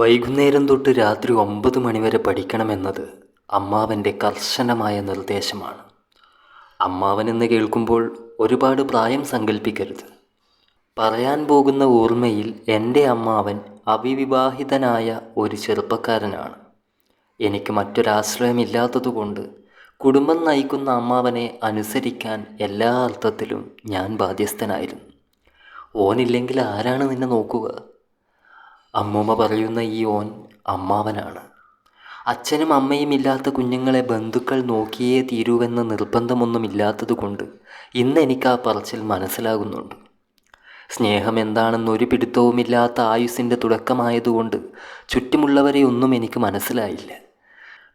വൈകുന്നേരം തൊട്ട് രാത്രി 9 മണിവരെ പഠിക്കണമെന്നത് അമ്മാവൻ്റെ കർശനമായ നിർദ്ദേശമാണ്. അമ്മാവനെന്ന് കേൾക്കുമ്പോൾ ഒരുപാട് പ്രായം സങ്കല്പിക്കരുത്. പറയാൻ പോകുന്ന ഓർമ്മയിൽ എൻ്റെ അമ്മാവൻ അവിവാഹിതനായ ഒരു ചെറുപ്പക്കാരനാണ്. എനിക്ക് മറ്റൊരാശ്രയമില്ലാത്തതുകൊണ്ട് കുടുംബം നയിക്കുന്ന അമ്മാവനെ അനുസരിക്കാൻ എല്ലാ അർത്ഥത്തിലും ഞാൻ ബാധ്യസ്ഥനായിരുന്നു. ഓനില്ലെങ്കിൽ ആരാണ് നിന്നെ നോക്കുക? അമ്മൂമ്മ പറയുന്ന ഈ ഓൻ അമ്മാവനാണ്. അച്ഛനും അമ്മയും ഇല്ലാത്ത കുഞ്ഞുങ്ങളെ ബന്ധുക്കൾ നോക്കിയേ തീരുവെന്ന നിർബന്ധമൊന്നുമില്ലാത്തതുകൊണ്ട് ഇന്ന് എനിക്ക് ആ പറച്ചിൽ മനസ്സിലാകുന്നുണ്ട്. സ്നേഹം എന്താണെന്ന് ഒരു പിടുത്തവുമില്ലാത്ത ആയുസ്സിൻ്റെ തുടക്കമായതുകൊണ്ട് ചുറ്റുമുള്ളവരെ ഒന്നും എനിക്ക് മനസ്സിലായില്ല.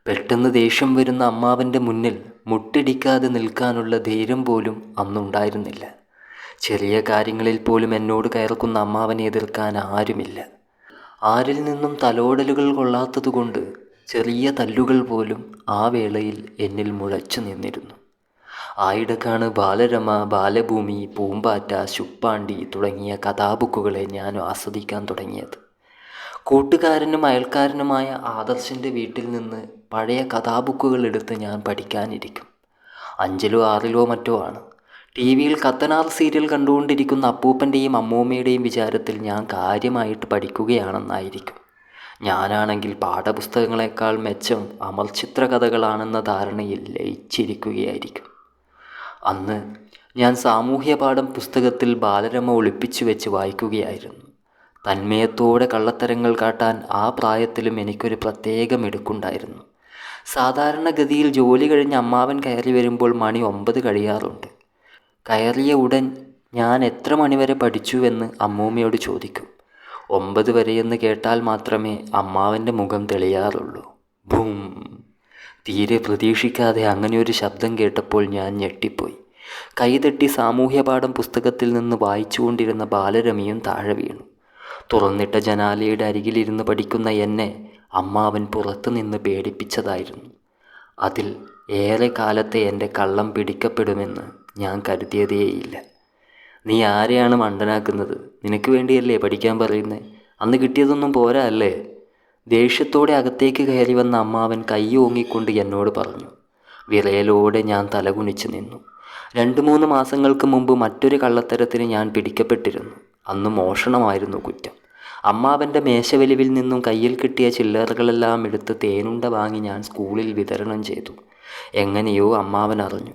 പെട്ടെന്ന് ദേഷ്യം വരുന്ന അമ്മാവൻ്റെ മുന്നിൽ മുട്ടിടിക്കാതെ നിൽക്കാനുള്ള ധൈര്യം പോലും അന്നുണ്ടായിരുന്നില്ല. ചെറിയ കാര്യങ്ങളിൽ പോലും എന്നോട് കയർക്കുന്ന അമ്മാവനെ എതിർക്കാൻ ആരുമില്ല. ആരിൽ നിന്നും തലോടലുകൾ കൊള്ളാത്തതുകൊണ്ട് ചെറിയ തല്ലുകൾ പോലും ആ വേളയിൽ എന്നിൽ മുഴച്ചു നിന്നിരുന്നു. ആയിടക്കാണ് ബാലരമ, ബാലഭൂമി, പൂമ്പാറ്റ, ശുപ്പാണ്ടി തുടങ്ങിയ കഥാബുക്കുകളെ ഞാൻ ആസ്വദിക്കാൻ തുടങ്ങിയത്. കൂട്ടുകാരനും അയൽക്കാരനുമായ ആദർശിൻ്റെ വീട്ടിൽ നിന്ന് പഴയ കഥാബുക്കുകൾ എടുത്ത് ഞാൻ പഠിക്കാനിരിക്കും. 5ലോ 6ലോ മറ്റോ ആണ്. ടി വിയിൽ കത്തനാർ സീരിയൽ കണ്ടുകൊണ്ടിരിക്കുന്ന അപ്പൂപ്പൻ്റെയും അമ്മൂമ്മയുടെയും വിചാരത്തിൽ ഞാൻ കാര്യമായിട്ട് പഠിക്കുകയാണെന്നായിരിക്കും. ഞാനാണെങ്കിൽ പാഠപുസ്തകങ്ങളെക്കാൾ മെച്ചം അമർചിത്ര കഥകളാണെന്ന ധാരണയിൽ ലയിച്ചിരിക്കുകയായിരിക്കും. അന്ന് ഞാൻ സാമൂഹ്യ പാഠം പുസ്തകത്തിൽ ബാലരമ ഒളിപ്പിച്ചു വെച്ച് വായിക്കുകയായിരുന്നു. തന്മയത്തോടെ കള്ളത്തരങ്ങൾ കാട്ടാൻ ആ പ്രായത്തിലും എനിക്കൊരു പ്രത്യേക മിടുക്കുണ്ടായിരുന്നു. സാധാരണഗതിയിൽ ജോലി കഴിഞ്ഞ് അമ്മാവൻ കയറി വരുമ്പോൾ മണി 9 കഴിയാറുണ്ട്. കയറിയ ഉടൻ ഞാൻ എത്ര മണിവരെ പഠിച്ചുവെന്ന് അമ്മൂമ്മയോട് ചോദിക്കും. 9 വരെയെന്ന് കേട്ടാൽ മാത്രമേ അമ്മാവൻ്റെ മുഖം തെളിയാറുള്ളൂ. ഭൂം! തീരെ പ്രതീക്ഷിക്കാതെ അങ്ങനെയൊരു ശബ്ദം കേട്ടപ്പോൾ ഞാൻ ഞെട്ടിപ്പോയി. കൈതട്ടി സാമൂഹ്യപാഠം പുസ്തകത്തിൽ നിന്ന് വായിച്ചുകൊണ്ടിരുന്ന ബാലരമയും താഴെ വീണു. തുറന്നിട്ട ജനാലയുടെ അരികിലിരുന്ന് പഠിക്കുന്ന എന്നെ അമ്മാവൻ പുറത്തുനിന്ന് പേടിപ്പിച്ചതായിരുന്നു. അതിൽ ഏറെ കാലത്തെ എൻ്റെ കള്ളം പിടിക്കപ്പെടുമെന്ന് ഞാൻ കരുതിയതേയില്ല. നീ ആരെയാണ് മണ്ടനാക്കുന്നത്? നിനക്ക് വേണ്ടിയല്ലേ പഠിക്കാൻ പറയുന്നത്? അന്ന് കിട്ടിയതൊന്നും പോരാ അല്ലേ? ദേഷ്യത്തോടെ അകത്തേക്ക് കയറി വന്ന അമ്മാവൻ കൈ ഓങ്ങിക്കൊണ്ട് എന്നോട് പറഞ്ഞു. വിറയലോടെ ഞാൻ തലകുനിച്ച് നിന്നു. 2-3 മാസങ്ങൾക്ക് മുമ്പ് മറ്റൊരു കള്ളത്തരത്തിന് ഞാൻ പിടിക്കപ്പെട്ടിരുന്നു. അന്ന് മോഷണമായിരുന്നു കുറ്റം. അമ്മാവൻ്റെ മേശവലിവിൽ നിന്നും കയ്യിൽ കിട്ടിയ ചില്ലറകളെല്ലാം എടുത്ത് തേനുണ്ട വാങ്ങി ഞാൻ സ്കൂളിൽ വിതരണം ചെയ്തു. എങ്ങനെയോ അമ്മാവൻ അറിഞ്ഞു.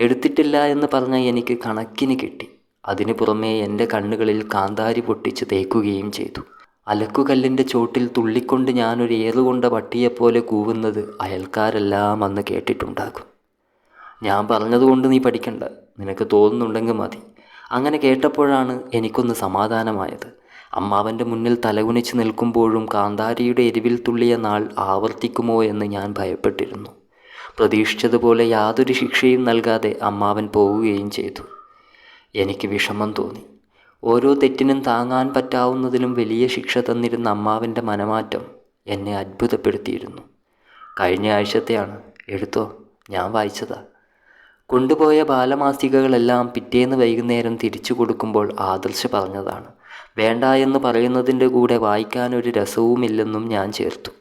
എടുത്തിട്ടില്ല എന്ന് പറഞ്ഞ എനിക്ക് കണക്കിന് കിട്ടി. അതിനു പുറമേ എൻ്റെ കണ്ണുകളിൽ കാന്താരി പൊട്ടിച്ച് തേക്കുകയും ചെയ്തു. അലക്കുകല്ലിൻ്റെ ചോട്ടിൽ തുള്ളിക്കൊണ്ട് ഞാനൊരു ഏറുകൊണ്ട പട്ടിയെപ്പോലെ കൂവുന്നത് അയൽക്കാരെല്ലാം അന്ന് കേട്ടിട്ടുണ്ടാകും. ഞാൻ പറഞ്ഞതുകൊണ്ട് നീ പഠിക്കണ്ട, നിനക്ക് തോന്നുന്നുണ്ടെങ്കിൽ മതി. അങ്ങനെ കേട്ടപ്പോഴാണ് എനിക്കൊന്ന് സമാധാനമായത്. അമ്മാവൻ്റെ മുന്നിൽ തലകുനിച്ച് നിൽക്കുമ്പോഴും കാന്താരിയുടെ എരിവിൽ തുള്ളിയ നാൾ ആവർത്തിക്കുമോ എന്ന് ഞാൻ ഭയപ്പെട്ടിരുന്നു. പ്രതീക്ഷിച്ചതുപോലെ യാതൊരു ശിക്ഷയും നൽകാതെ അമ്മാവൻ പോവുകയും ചെയ്തു. എനിക്ക് വിഷമം തോന്നി. ഓരോ തെറ്റിനും താങ്ങാൻ പറ്റാവുന്നതിലും വലിയ ശിക്ഷ തന്നിരുന്ന അമ്മാവൻ്റെ മനമാറ്റം എന്നെ അത്ഭുതപ്പെടുത്തിയിരുന്നു. കഴിഞ്ഞ ആഴ്ചത്തെയാണ്, എടുത്തോ, ഞാൻ വായിച്ചതാ. കൊണ്ടുപോയ ബാലമാസികകളെല്ലാം പിറ്റേന്ന് വൈകുന്നേരം തിരിച്ചു കൊടുക്കുമ്പോൾ ആദർശ് പറഞ്ഞതാണ്. വേണ്ട എന്ന് പറയുന്നതിൻ്റെ കൂടെ വായിക്കാനൊരു രസവുമില്ലെന്നും ഞാൻ ചേർത്തു.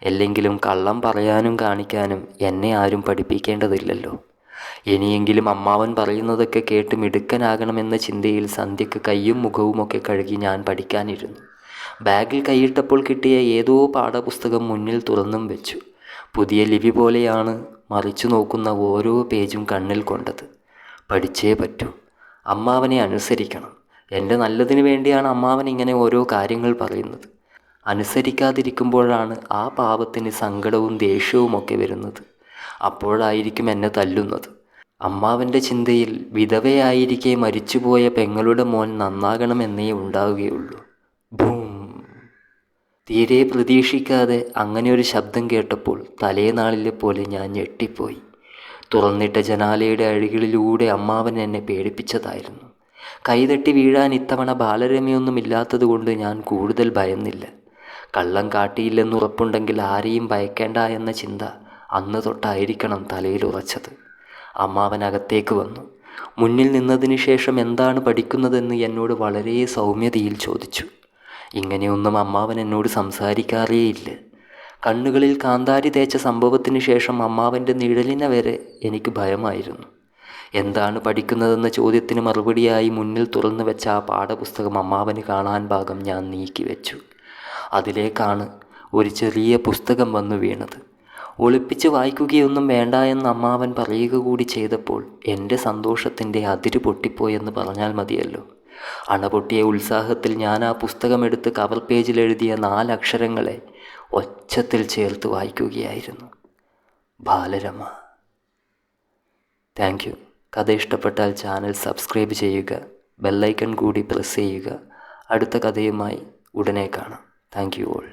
അല്ലെങ്കിലും കള്ളം പറയാനും കാണിക്കാനും എന്നെ ആരും പഠിപ്പിക്കേണ്ടതില്ലല്ലോ. ഇനിയെങ്കിലും അമ്മാവൻ പറയുന്നതൊക്കെ കേട്ട് മിടുക്കനാകണമെന്ന ചിന്തയിൽ സന്ധ്യക്ക് കയ്യും മുഖവുമൊക്കെ കഴുകി ഞാൻ പഠിക്കാനിരുന്നു. ബാഗിൽ കൈയിട്ടപ്പോൾ കിട്ടിയ ഏതോ പാഠപുസ്തകം മുന്നിൽ തുറന്നും വെച്ചു. പുതിയ ലിപി പോലെയാണ് മറിച്ചു നോക്കുന്ന ഓരോ പേജും കണ്ണിൽ കൊണ്ടത്. പഠിച്ചേ പറ്റൂ. അമ്മാവനെ അനുസരിക്കണം. എൻ്റെ നല്ലതിന് വേണ്ടിയാണ് അമ്മാവൻ ഇങ്ങനെ ഓരോ കാര്യങ്ങൾ പറയുന്നത്. അനുസരിക്കാതിരിക്കുമ്പോഴാണ് ആ പാവത്തിന് സങ്കടവും ദേഷ്യവുമൊക്കെ വരുന്നത്. അപ്പോഴായിരിക്കും എന്നെ തല്ലുന്നത്. അമ്മാവൻ്റെ ചിന്തയിൽ വിധവയായിരിക്കെ മരിച്ചുപോയ പെങ്ങളുടെ മോൻ നന്നാകണമെന്നേ ഉണ്ടാവുകയുള്ളൂ. ഭൂം! തീരെ പ്രതീക്ഷിക്കാതെ അങ്ങനെയൊരു ശബ്ദം കേട്ടപ്പോൾ തലേനാളിലെ പോലെ ഞാൻ ഞെട്ടിപ്പോയി. തുറന്നിട്ട ജനാലയുടെ അഴികളിലൂടെ അമ്മാവൻ എന്നെ പേടിപ്പിച്ചതായിരുന്നു. കൈതട്ടി വീഴാൻ ഇത്തവണ ബാലരമയൊന്നുമില്ലാത്തതുകൊണ്ട് ഞാൻ കൂടുതൽ ഭയന്നില്ല. കള്ളം കാട്ടിയില്ലെന്നുറപ്പുണ്ടെങ്കിൽ ആരെയും ഭയക്കേണ്ട എന്ന ചിന്ത അന്ന് തൊട്ടായിരിക്കണം തലയിൽ ഉറച്ചത്. അമ്മാവൻ അകത്തേക്ക് വന്നു. മുന്നിൽ നിന്നതിന് ശേഷം എന്താണ് പഠിക്കുന്നതെന്ന് എന്നോട് വളരെ സൗമ്യതയിൽ ചോദിച്ചു. ഇങ്ങനെയൊന്നും അമ്മാവൻ എന്നോട് സംസാരിക്കാറേയില്ല. കണ്ണുകളിൽ കാന്താരി തേച്ച സംഭവത്തിന് ശേഷം അമ്മാവൻ്റെ നിഴലിനെ വരെ എനിക്ക് ഭയമായിരുന്നു. എന്താണ് പഠിക്കുന്നതെന്ന ചോദ്യത്തിന് മറുപടിയായി മുന്നിൽ തുറന്നു വെച്ച ആ പാഠപുസ്തകം അമ്മാവന് കാണാൻ ഭാഗം ഞാൻ നീക്കി വെച്ചു. അതിലേക്കാണ് ഒരു ചെറിയ പുസ്തകം വന്നു വീണത്. ഒളിപ്പിച്ച് വായിക്കുകയൊന്നും വേണ്ട എന്ന് അമ്മാവൻ പറയുക കൂടി ചെയ്തപ്പോൾ എൻ്റെ സന്തോഷത്തിൻ്റെ അതിര് പൊട്ടിപ്പോയെന്ന് പറഞ്ഞാൽ മതിയല്ലോ. അണപൊട്ടിയ ഉത്സാഹത്തിൽ ഞാൻ ആ പുസ്തകമെടുത്ത് കവർ പേജിൽ എഴുതിയ 4 അക്ഷരങ്ങളെ ഒച്ചത്തിൽ ചേർത്ത് വായിക്കുകയായിരുന്നു. ബാലരമ. Thank you. കഥ ഇഷ്ടപ്പെട്ടാൽ ചാനൽ സബ്സ്ക്രൈബ് ചെയ്യുക, ബെല്ലൈക്കൺ കൂടി പ്രസ് ചെയ്യുക. അടുത്ത കഥയുമായി ഉടനെ കാണാം. Thank you all.